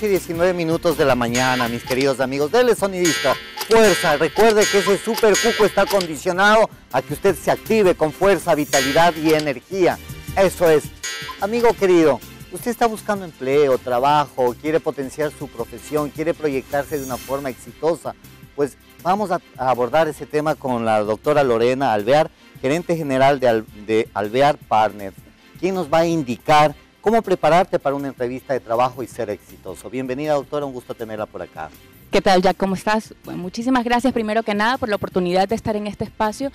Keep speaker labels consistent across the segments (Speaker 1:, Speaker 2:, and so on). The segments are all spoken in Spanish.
Speaker 1: 8:19 de la mañana, mis queridos amigos. Dele, sonidista, fuerza. Recuerde que ese super cuco está condicionado a que usted se active con fuerza, vitalidad y energía. Eso es. Amigo querido, usted está buscando empleo, trabajo, quiere potenciar su profesión, quiere proyectarse de una forma exitosa. Pues vamos a abordar ese tema con la doctora Lorena Alvear, gerente general de Alvear Partners, quien nos va a indicar cómo prepararte para una entrevista de trabajo y ser exitoso. Bienvenida, doctora, un gusto tenerla por acá.
Speaker 2: ¿Qué tal, Jack? ¿Cómo estás? Bueno, muchísimas gracias primero que nada por la oportunidad de estar en este espacio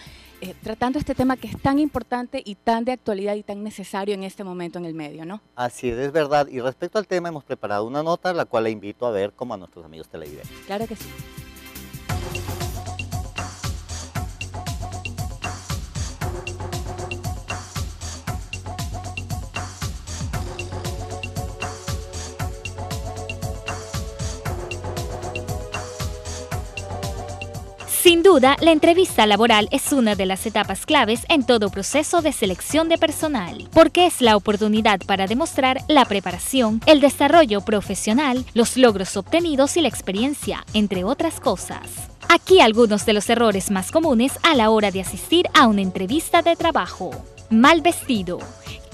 Speaker 2: tratando este tema que es tan importante y tan de actualidad y tan necesario en este momento en el medio, ¿no?
Speaker 1: Así es verdad. Y respecto al tema hemos preparado una nota, la cual le invito a ver como a nuestros amigos televidentes.
Speaker 2: Claro que sí.
Speaker 3: Sin duda, la entrevista laboral es una de las etapas claves en todo proceso de selección de personal, porque es la oportunidad para demostrar la preparación, el desarrollo profesional, los logros obtenidos y la experiencia, entre otras cosas. Aquí algunos de los errores más comunes a la hora de asistir a una entrevista de trabajo. Mal vestido.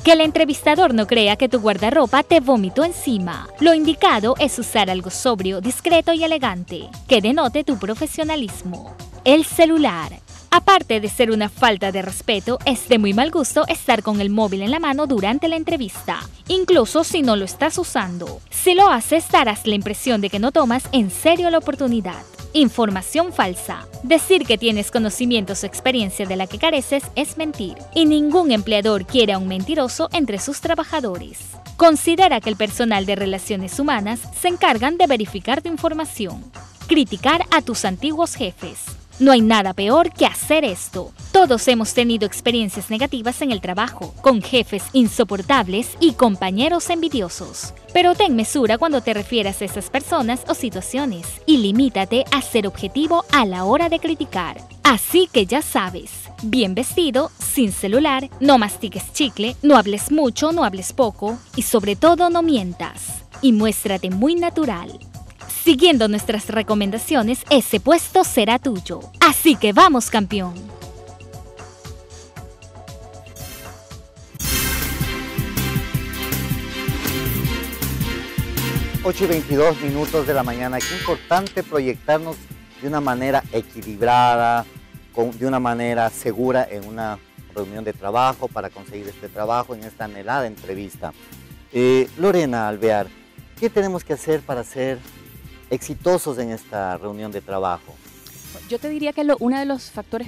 Speaker 3: Que el entrevistador no crea que tu guardarropa te vomitó encima. Lo indicado es usar algo sobrio, discreto y elegante, que denote tu profesionalismo. El celular. Aparte de ser una falta de respeto, es de muy mal gusto estar con el móvil en la mano durante la entrevista, incluso si no lo estás usando. Si lo haces, darás la impresión de que no tomas en serio la oportunidad. Información falsa. Decir que tienes conocimientos o experiencia de la que careces es mentir, y ningún empleador quiere a un mentiroso entre sus trabajadores. Considera que el personal de relaciones humanas se encargan de verificar tu información. Criticar a tus antiguos jefes. No hay nada peor que hacer esto. Todos hemos tenido experiencias negativas en el trabajo, con jefes insoportables y compañeros envidiosos. Pero ten mesura cuando te refieras a esas personas o situaciones y limítate a ser objetivo a la hora de criticar. Así que ya sabes, bien vestido, sin celular, no mastiques chicle, no hables mucho, no hables poco y sobre todo no mientas. Y muéstrate muy natural. Siguiendo nuestras recomendaciones, ese puesto será tuyo. Así que vamos, campeón.
Speaker 1: (8:22 de la mañana). Qué importante proyectarnos de una manera equilibrada, de una manera segura en una reunión de trabajo para conseguir este trabajo en esta anhelada entrevista. Lorena Alvear, ¿qué tenemos que hacer para ser exitosos en esta reunión de trabajo?
Speaker 2: Yo te diría que uno de los factores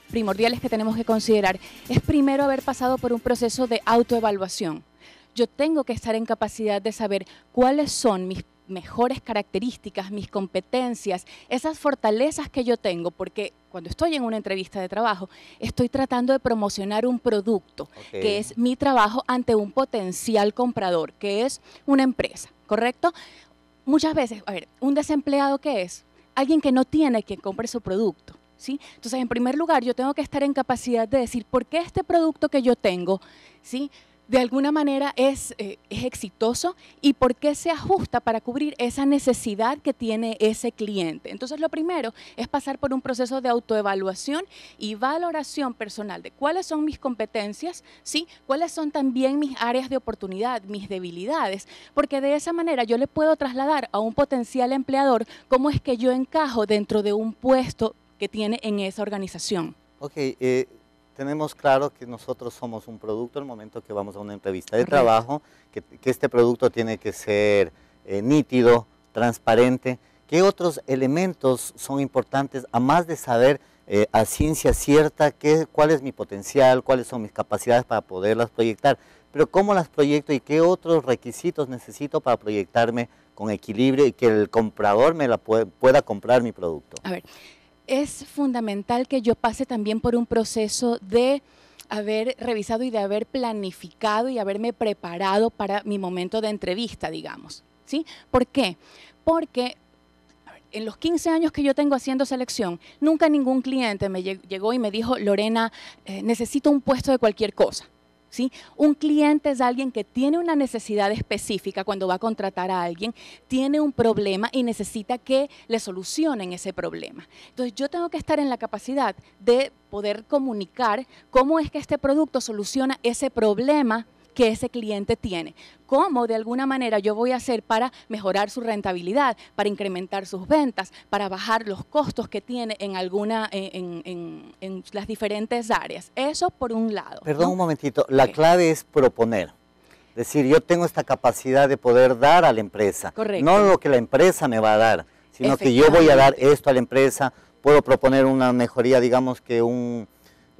Speaker 2: primordiales que tenemos que considerar es primero haber pasado por un proceso de autoevaluación. Yo tengo que estar en capacidad de saber cuáles son mis mejores características, mis competencias, esas fortalezas que yo tengo, porque cuando estoy en una entrevista de trabajo, estoy tratando de promocionar un producto, que es mi trabajo ante un potencial comprador, que es una empresa, ¿correcto? Muchas veces, a ver, un desempleado, ¿qué es? Alguien que no tiene quien compre su producto, ¿sí? Entonces, en primer lugar, yo tengo que estar en capacidad de decir por qué este producto que yo tengo, ¿sí?, de alguna manera es exitoso y por qué se ajusta para cubrir esa necesidad que tiene ese cliente. Entonces, lo primero es pasar por un proceso de autoevaluación y valoración personal de cuáles son mis competencias, ¿sí?, cuáles son también mis áreas de oportunidad, mis debilidades, porque de esa manera yo le puedo trasladar a un potencial empleador cómo es que yo encajo dentro de un puesto que tiene en esa organización.
Speaker 1: Tenemos claro que nosotros somos un producto al momento que vamos a una entrevista de trabajo, que este producto tiene que ser nítido, transparente. ¿Qué otros elementos son importantes, a más de saber a ciencia cierta cuál es mi potencial, cuáles son mis capacidades para poderlas proyectar? Pero ¿cómo las proyecto y qué otros requisitos necesito para proyectarme con equilibrio y que el comprador pueda comprar mi producto?
Speaker 2: A ver, es fundamental que yo pase también por un proceso de haber revisado y de haber planificado y haberme preparado para mi momento de entrevista, digamos, ¿sí? ¿Por qué? Porque en los 15 años que yo tengo haciendo selección, nunca ningún cliente me llegó y me dijo, Lorena, necesito un puesto de cualquier cosa. ¿sí? Un cliente es alguien que tiene una necesidad específica cuando va a contratar a alguien, tiene un problema y necesita que le solucionen ese problema. Entonces yo tengo que estar en la capacidad de poder comunicar cómo es que este producto soluciona ese problema que ese cliente tiene. Cómo de alguna manera yo voy a hacer para mejorar su rentabilidad, para incrementar sus ventas, para bajar los costos que tiene en las diferentes áreas. Eso por un lado.
Speaker 1: Perdón,
Speaker 2: ¿no?
Speaker 1: un momentito, la clave es proponer. Es decir, yo tengo esta capacidad de poder dar a la empresa.
Speaker 2: Correcto.
Speaker 1: No lo que la empresa me va a dar, sino que yo voy a dar esto a la empresa. Puedo proponer una mejoría, digamos que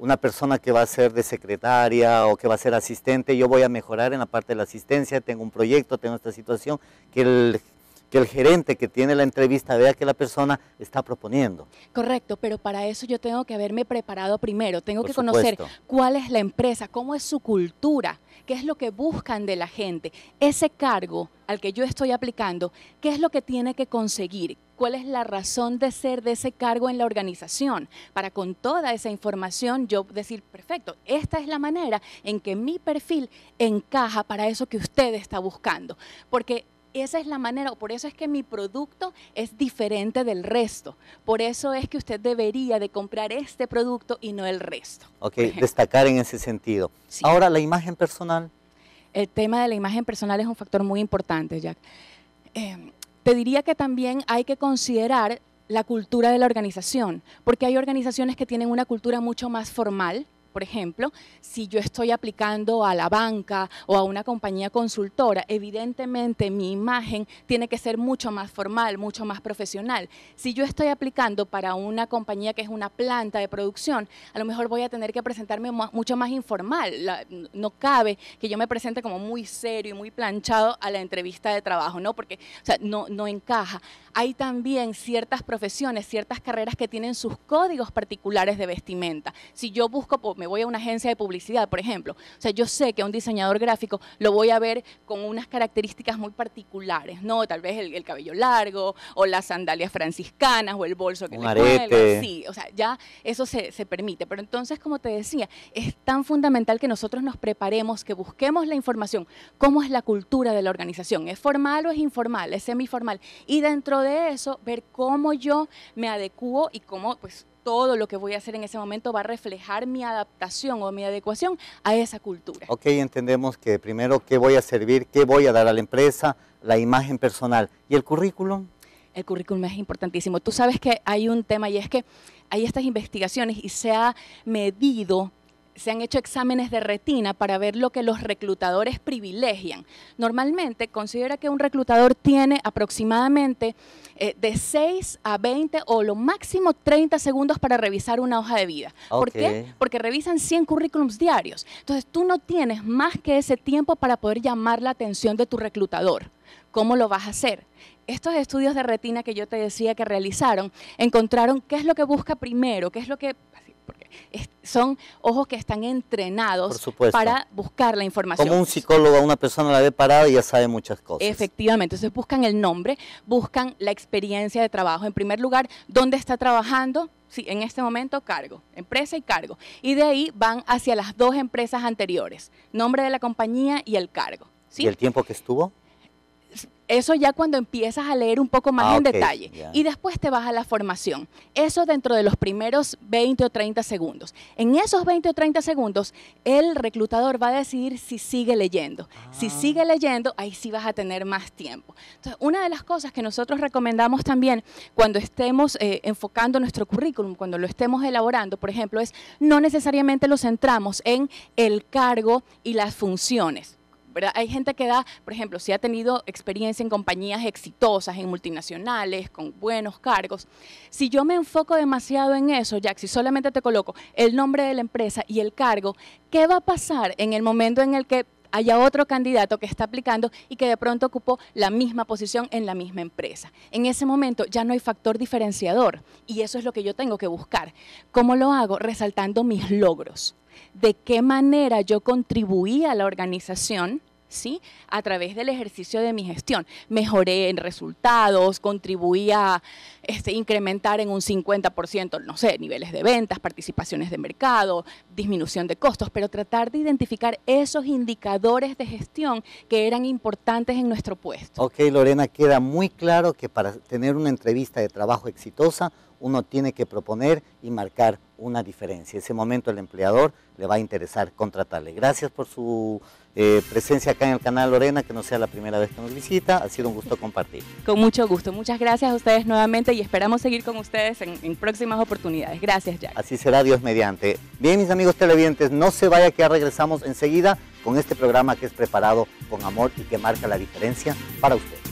Speaker 1: una persona que va a ser de secretaria o que va a ser asistente, yo voy a mejorar en la parte de la asistencia, tengo un proyecto, tengo esta situación, que el gerente que tiene la entrevista vea que la persona está proponiendo.
Speaker 2: Correcto, pero para eso yo tengo que haberme preparado primero, tengo
Speaker 1: Por
Speaker 2: que conocer
Speaker 1: supuesto.
Speaker 2: cuál es la empresa, cómo es su cultura, qué es lo que buscan de la gente, ese cargo al que yo estoy aplicando, qué es lo que tiene que conseguir, cuál es la razón de ser de ese cargo en la organización, para con toda esa información yo decir, perfecto, esta es la manera en que mi perfil encaja para eso que usted está buscando, porque esa es la manera, o por eso es que mi producto es diferente del resto. Por eso es que usted debería de comprar este producto y no el resto.
Speaker 1: Ok, destacar en ese sentido.
Speaker 2: Sí.
Speaker 1: Ahora, la imagen personal.
Speaker 2: El tema de la imagen personal es un factor muy importante, Jack. Te diría que también hay que considerar la cultura de la organización, porque hay organizaciones que tienen una cultura mucho más formal. Por ejemplo, si yo estoy aplicando a la banca o a una compañía consultora, evidentemente mi imagen tiene que ser mucho más formal, mucho más profesional. Si yo estoy aplicando para una compañía que es una planta de producción, a lo mejor voy a tener que presentarme mucho más informal. No cabe que yo me presente como muy serio y muy planchado a la entrevista de trabajo, ¿no? Porque o sea, no encaja. Hay también ciertas profesiones, ciertas carreras que tienen sus códigos particulares de vestimenta. Si yo busco, me voy a una agencia de publicidad, por ejemplo, o sea, yo sé que a un diseñador gráfico lo voy a ver con unas características muy particulares, ¿no? Tal vez el cabello largo, o las sandalias franciscanas, o el bolso que
Speaker 1: Un
Speaker 2: le
Speaker 1: arete.
Speaker 2: cuelga, sí, o sea, ya eso se permite. Pero entonces, como te decía, es tan fundamental que nosotros nos preparemos, que busquemos la información, cómo es la cultura de la organización, ¿es formal o es informal, es semiformal? Y dentro de eso, ver cómo yo me adecuo y cómo, pues, todo lo que voy a hacer en ese momento va a reflejar mi adaptación o mi adecuación a esa cultura.
Speaker 1: Ok, entendemos que primero qué voy a servir, qué voy a dar a la empresa, la imagen personal. ¿Y el currículum?
Speaker 2: El currículum es importantísimo. Tú sabes que hay un tema y es que hay estas investigaciones y se ha medido, se han hecho exámenes de retina para ver lo que los reclutadores privilegian. Normalmente considera que un reclutador tiene aproximadamente de 6 a 20 o lo máximo 30 segundos para revisar una hoja de vida. ¿Por qué? Porque revisan 100 currículums diarios. Entonces tú no tienes más que ese tiempo para poder llamar la atención de tu reclutador. ¿Cómo lo vas a hacer? Estos estudios de retina que yo te decía que realizaron, encontraron qué es lo que busca primero, qué es lo que... Porque son ojos que están entrenados para buscar la información.
Speaker 1: Como un psicólogo a una persona la ve parada y ya sabe muchas cosas.
Speaker 2: Efectivamente, entonces buscan el nombre, buscan la experiencia de trabajo. En primer lugar, ¿dónde está trabajando? Sí, en este momento cargo, empresa y cargo. Y de ahí van hacia las dos empresas anteriores, nombre de la compañía y el cargo. ¿Sí?
Speaker 1: ¿Y el tiempo que estuvo?
Speaker 2: Eso ya cuando empiezas a leer un poco más en detalle. Y después te vas a la formación. Eso dentro de los primeros 20 o 30 segundos. En esos 20 o 30 segundos, el reclutador va a decidir si sigue leyendo. Si sigue leyendo, ahí sí vas a tener más tiempo. Entonces, una de las cosas que nosotros recomendamos también cuando estemos enfocando nuestro currículum, cuando lo estemos elaborando, por ejemplo, es no necesariamente lo centramos en el cargo y las funciones. ¿Verdad? Hay gente que da, por ejemplo, si ha tenido experiencia en compañías exitosas, en multinacionales, con buenos cargos. Si yo me enfoco demasiado en eso, Jack, si solamente te coloco el nombre de la empresa y el cargo, ¿qué va a pasar en el momento en el que haya otro candidato que está aplicando y que de pronto ocupó la misma posición en la misma empresa? En ese momento ya no hay factor diferenciador y eso es lo que yo tengo que buscar. ¿Cómo lo hago? Resaltando mis logros. ¿De qué manera yo contribuí a la organización? ¿sí? A través del ejercicio de mi gestión. Mejoré en resultados, contribuí a incrementar en un 50%, no sé, niveles de ventas, participaciones de mercado, disminución de costos, pero tratar de identificar esos indicadores de gestión que eran importantes en nuestro puesto.
Speaker 1: Ok, Lorena, queda muy claro que para tener una entrevista de trabajo exitosa, uno tiene que proponer y marcar una diferencia. En ese momento el empleador le va a interesar contratarle. Gracias por su presencia acá en el canal, Lorena, que no sea la primera vez que nos visita. Ha sido un gusto compartir.
Speaker 2: Con mucho gusto. Muchas gracias a ustedes nuevamente y esperamos seguir con ustedes en próximas oportunidades. Gracias, Jack.
Speaker 1: Así será, Dios mediante. Bien, mis amigos televidentes, no se vaya, que ya regresamos enseguida con este programa que es preparado con amor y que marca la diferencia para ustedes.